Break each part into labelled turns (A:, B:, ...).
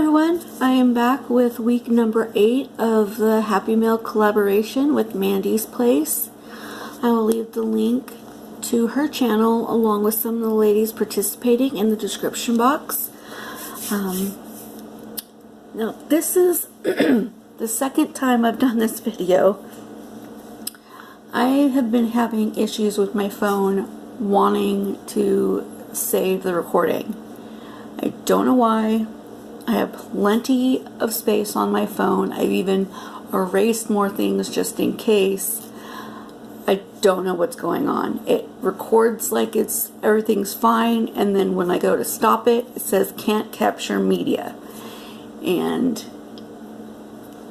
A: everyone, I am back with week number 8 of the Happy Mail collaboration with Mandie's Place. I will leave the link to her channel along with some of the ladies participating in the description box. Now this is the second time I've done this video. I have been having issues with my phone wanting to save the recording. I don't know why. I have plenty of space on my phone. I've even erased more things just in case. I don't know what's going on. It records like everything's fine, and then when I go to stop it, it says can't capture media. And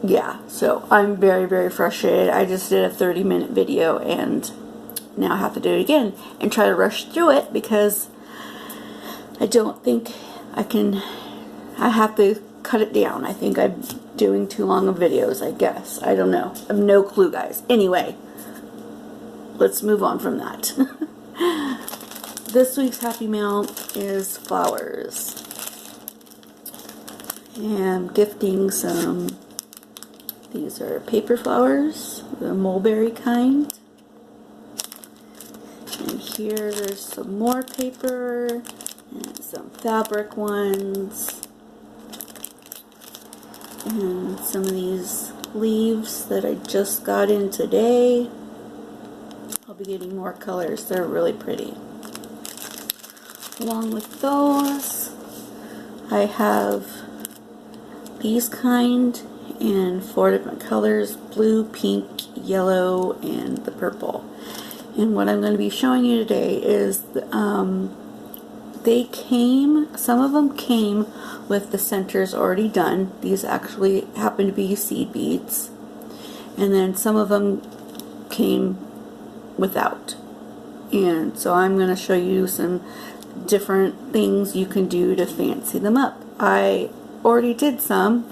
A: yeah, so I'm very frustrated. I just did a 30-minute video and now I have to do it again and try to rush through it because I don't think I can. I have to cut it down. I think I'm doing too long of videos, I guess. I don't know. I have no clue, guys. Anyway, let's move on from that. This week's Happy Mail is flowers. And I'm gifting some, these are paper flowers, the mulberry kind. And here there's some more paper and some fabric ones. And some of these leaves that I just got in today. I'll be getting more colors. They're really pretty. Along with those, I have these kind in 4 different colors: blue, pink, yellow, and the purple. And what I'm going to be showing you today is some of them came with the centers already done. These actually happen to be seed beads. And then some of them came without. And so I'm going to show you some different things you can do to fancy them up. I already did some,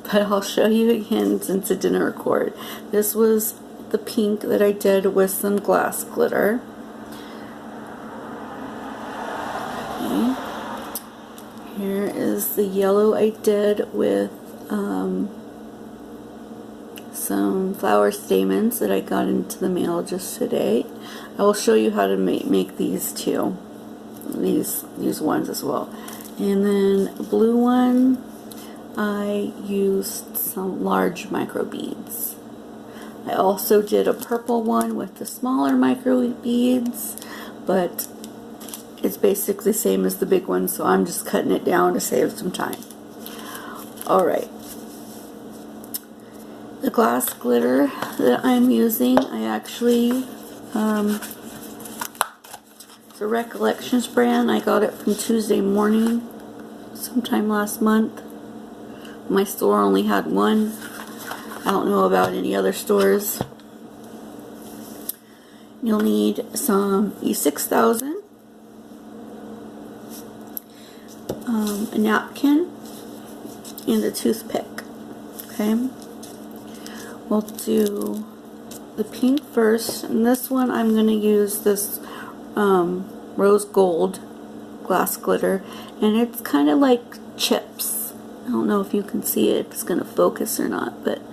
A: but I'll show you again since it didn't record. This was the pink that I did with some glass glitter. Here is the yellow I did with some flower stamens that I got into the mail just today. I will show you how to make these too. These ones as well. And then the blue one, I used some large micro beads. I also did a purple one with the smaller micro beads, but it's basically the same as the big one, so I'm just cutting it down to save some time. Alright. The glass glitter that I'm using, I actually, it's a Recollections brand. I got it from Tuesday Morning sometime last month. My store only had one. I don't know about any other stores. You'll need some E6000. A napkin and a toothpick. Okay, we'll do the pink first, and this one I'm going to use this rose gold glass glitter, and it's kind of like chips. I don't know if you can see it, if it's going to focus or not, but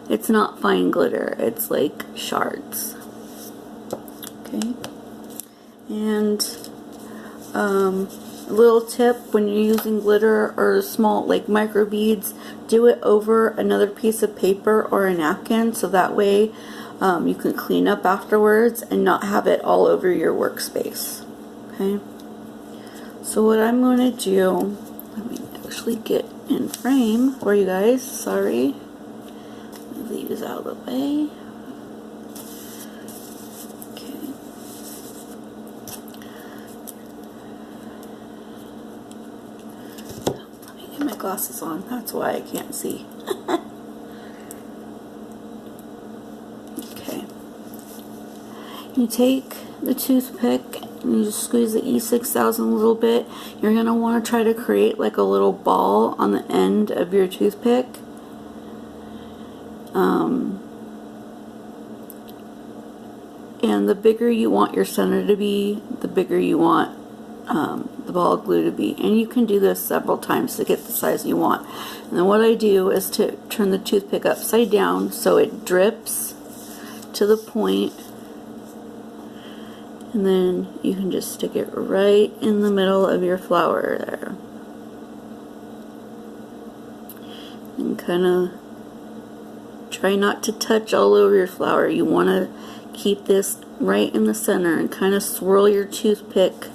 A: it's not fine glitter, it's like shards. Okay, and a little tip: when you're using glitter or small like micro beads, do it over another piece of paper or a napkin, so that way you can clean up afterwards and not have it all over your workspace. Okay, so what I'm going to do, let me actually get in frame for you guys. Sorry, move these out of the way. Glasses on, that's why I can't see. Okay, you take the toothpick and you just squeeze the E6000 a little bit. You're going to want to try to create like a little ball on the end of your toothpick. And the bigger you want your center to be, the bigger you want the ball of glue to be. And you can do this several times to get the size you want. And then what I do is to turn the toothpick upside down so it drips to the point, and then you can just stick it right in the middle of your flower there. And kind of try not to touch all over your flower. You want to keep this right in the center and kind of swirl your toothpick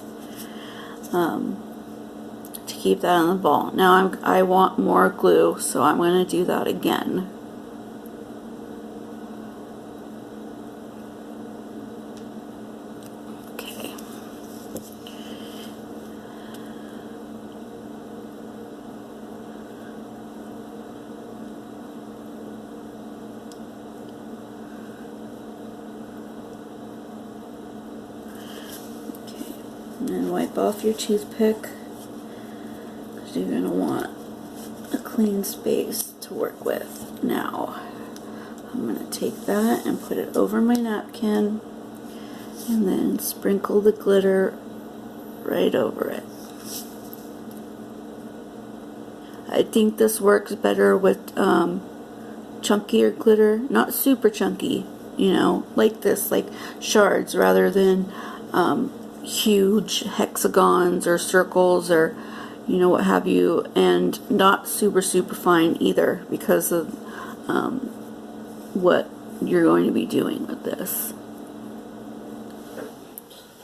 A: to keep that on the ball. Now I want more glue, so I'm going to do that again. Okay. And then wipe off your toothpick, because you're going to want a clean space to work with. Now, I'm going to take that and put it over my napkin, and then sprinkle the glitter right over it. I think this works better with chunkier glitter, not super chunky, you know, like this, like shards, rather than huge hexagons or circles or, you know, what have you, and not super fine either, because of what you're going to be doing with this.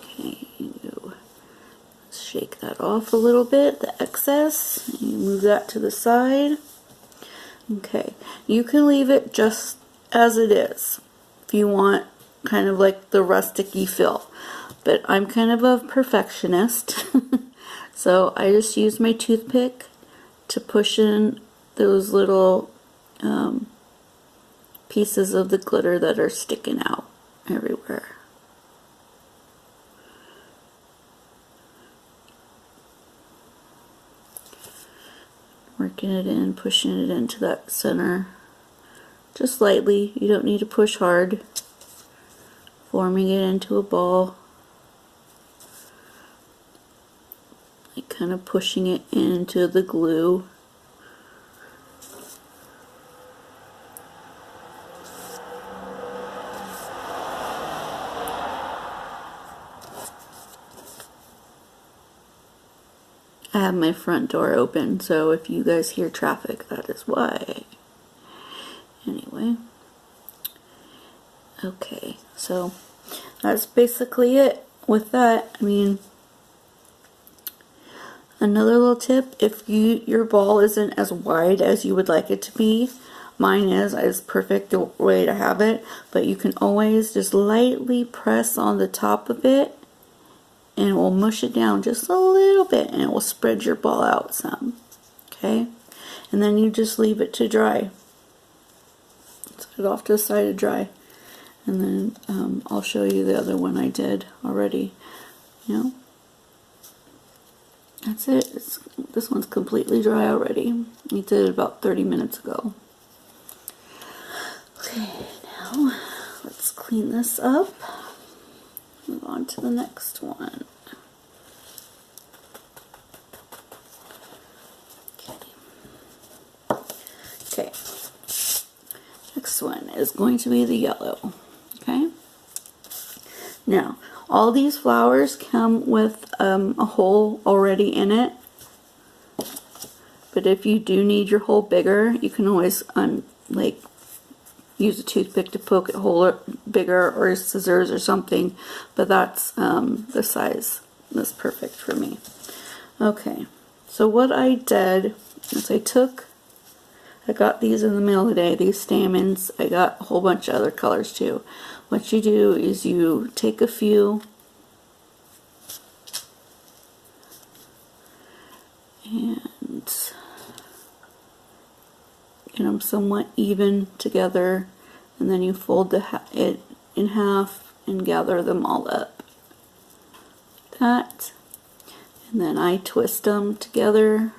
A: Okay, let's shake that off a little bit, the excess, and you move that to the side. Okay, you can leave it just as it is if you want kind of like the rustic-y feel. But I'm kind of a perfectionist, so I just use my toothpick to push in those little pieces of the glitter that are sticking out everywhere. Working it in, pushing it into that center, just lightly. You don't need to push hard. Forming it into a ball. Like kind of pushing it into the glue. I have my front door open, so if you guys hear traffic, that is why. Anyway. Okay, so that's basically it with that. I mean, another little tip, if your ball isn't as wide as you would like it to be, mine is perfect the way to have it, but you can always just lightly press on the top of it and it will mush it down just a little bit, and it will spread your ball out some. Okay, and then you just leave it to dry. Set it off to the side to dry, and then I'll show you the other one I did already. You know, that's it. This one's completely dry already. I did it about 30 minutes ago. Okay, now let's clean this up. Move on to the next one. Okay. Next one is going to be the yellow. Okay. Now, all these flowers come with a hole already in it. But if you do need your hole bigger, you can always use a toothpick to poke it hole bigger, or scissors or something. But that's the size that's perfect for me. Okay, so what I did is I got these in the mail today, these stamens. I got a whole bunch of other colors too. What you do is you take a few and get them somewhat even together, and then you fold it in half and gather them all up like that, and then I twist them together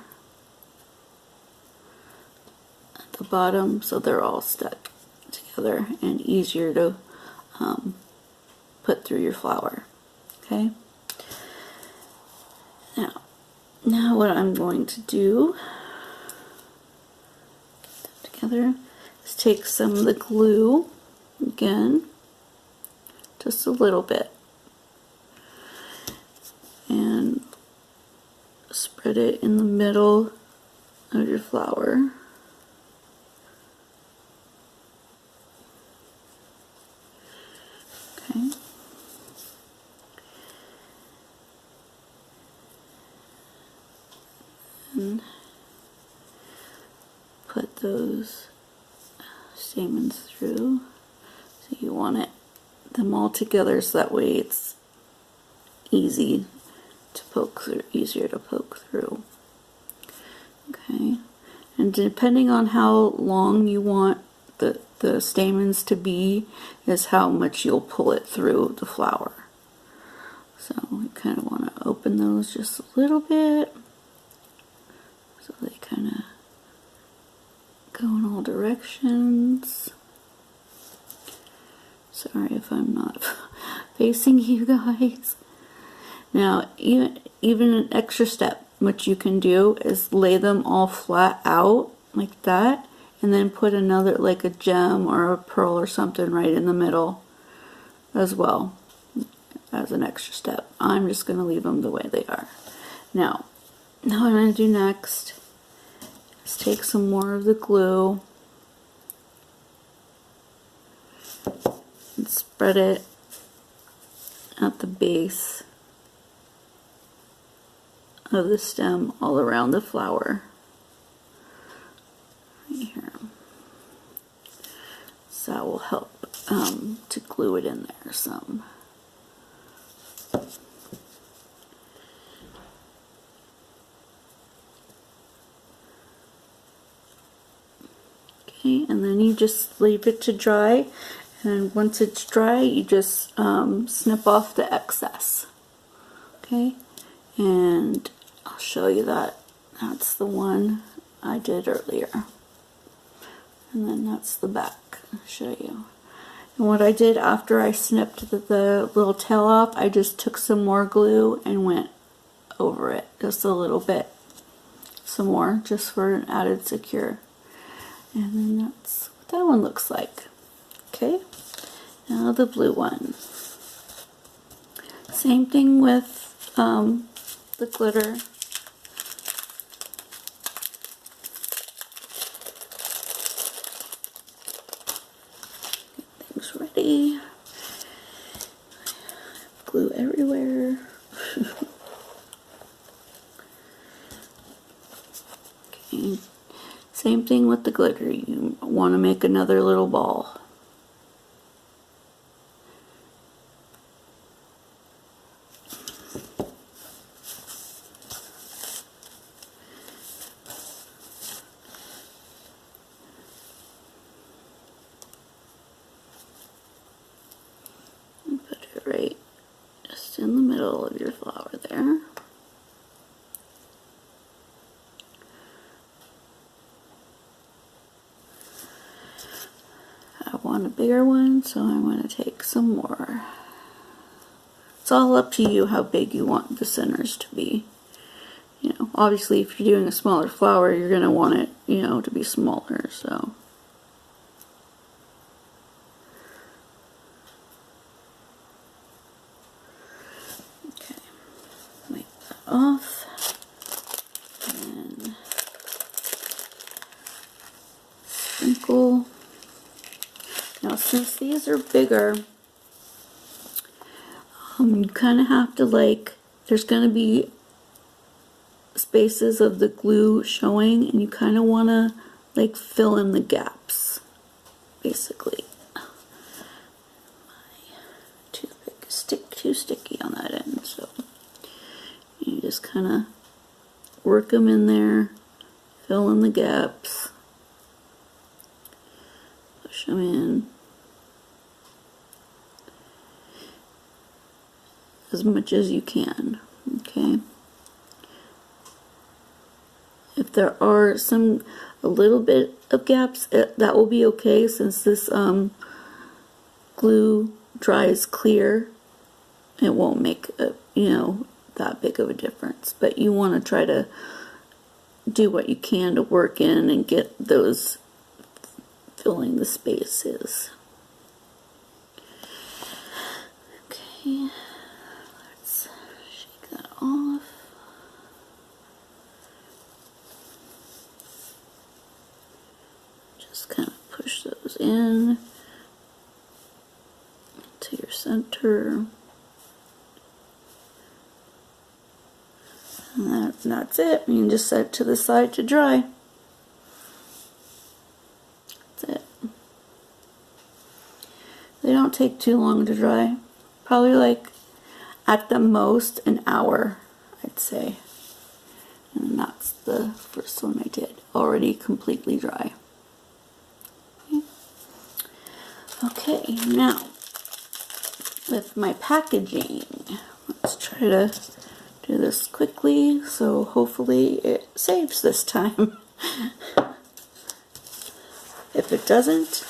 A: at the bottom so they're all stuck together and easier to put through your flower. Okay, Now what I'm going to do, get that together, is take some of the glue, again, just a little bit, and spread it in the middle of your flower. Okay. And put those stamens through. So you want them all together so that way it's easy to poke through, easier to poke through. Okay, and depending on how long you want the stamens to be is how much you'll pull it through the flower. So you kind of want to open those just a little bit so they kind of go in all directions. Sorry if I'm not facing you guys. Now, even an extra step, what you can do is lay them all flat out like that, and then put another, like a gem or a pearl or something right in the middle as well, as an extra step. I'm just going to leave them the way they are. Now what I'm going to do next is take some more of the glue and spread it at the base of the stem all around the flower. Right here. So that will help to glue it in there some. Okay, and then you just leave it to dry, and once it's dry you just snip off the excess. Okay, and I'll show you that. That's the one I did earlier. And then that's the back. I'll show you. And what I did after I snipped the little tail off, I just took some more glue and went over it just a little bit. Some more, just for an added secure. And then that's what that one looks like. Okay, now the blue one. Same thing with the glitter. Get things ready. Glue everywhere. Okay. Same thing with the glitter. You want to make another little ball. And put it right just in the middle of your flower there. I want a bigger one, so I'm going to take some more. It's all up to you how big you want the centers to be. You know, obviously if you're doing a smaller flower, you're going to want it, you know, to be smaller, so. Okay, wipe that off. And sprinkle. Now, since these are bigger, you kind of have to, like, there's going to be spaces of the glue showing, and you kind of want to, like, fill in the gaps, basically. My toothpick is too sticky on that end, so you just kind of work them in there, fill in the gaps. Push them in as much as you can. Okay. If there are a little bit of gaps, that will be okay, since this glue dries clear. It won't make you know, that big of a difference, but you want to try to do what you can to work in and get those filling the spaces. Okay, let's shake that off. Just kind of push those in to your center. And that's it. You can just set it to the side to dry. That's it. They don't take too long to dry. Probably like at the most an hour, I'd say. And that's the first one I did. Already completely dry. Okay, now with my packaging, let's try to do this quickly, so hopefully it saves this time. If it doesn't,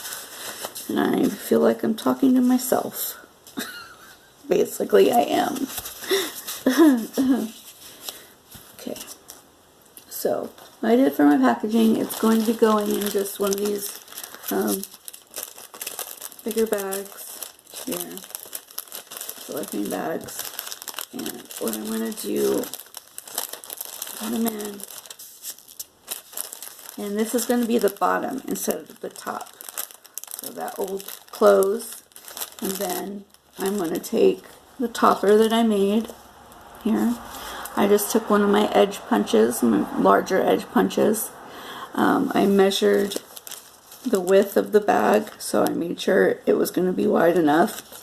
A: then I feel like I'm talking to myself. Basically, I am. Okay, so what I did for my packaging, it's going to be going in just one of these bigger bags here, cellophane bags. And what I'm going to do, put them in, and this is going to be the bottom instead of the top. So that will close, and then I'm going to take the topper that I made here. I just took one of my edge punches, my larger edge punches. I measured the width of the bag, so I made sure it was going to be wide enough.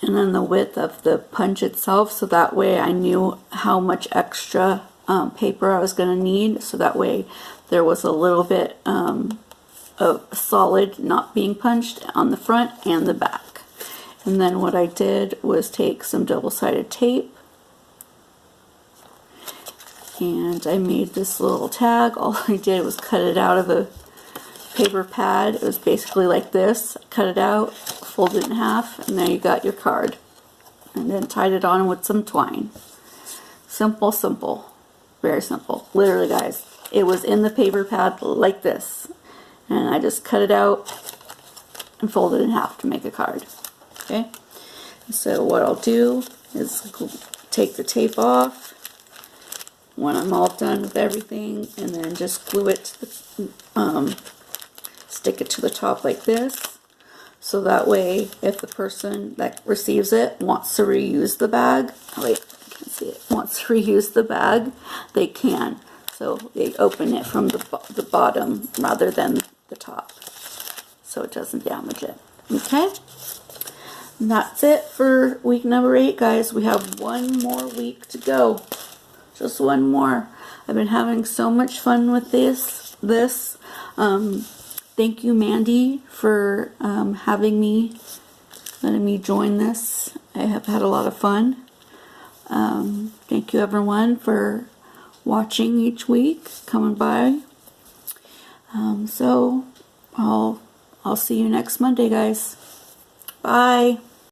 A: And then the width of the punch itself, so that way I knew how much extra paper I was going to need, so that way there was a little bit of solid not being punched on the front and the back. And then what I did was take some double-sided tape, and I made this little tag. All I did was cut it out of a paper pad. It was basically like this. Cut it out, fold it in half, and there you got your card. And then tied it on with some twine. Simple, simple. Very simple. Literally, guys, it was in the paper pad like this. And I just cut it out and fold it in half to make a card. Okay? So what I'll do is take the tape off when I'm all done with everything, and then just glue it to the stick it to the top like this, so that way if the person that receives it wants to reuse the bag, wait, I can't see it, wants to reuse the bag, they can. So they open it from the bottom rather than the top, so it doesn't damage it. Okay? And that's it for week number 8, guys. We have one more week to go. Just one more. I've been having so much fun with this. Thank you, Mandie, for letting me join this. I have had a lot of fun. Thank you, everyone, for watching each week, coming by. So I'll see you next Monday, guys. Bye.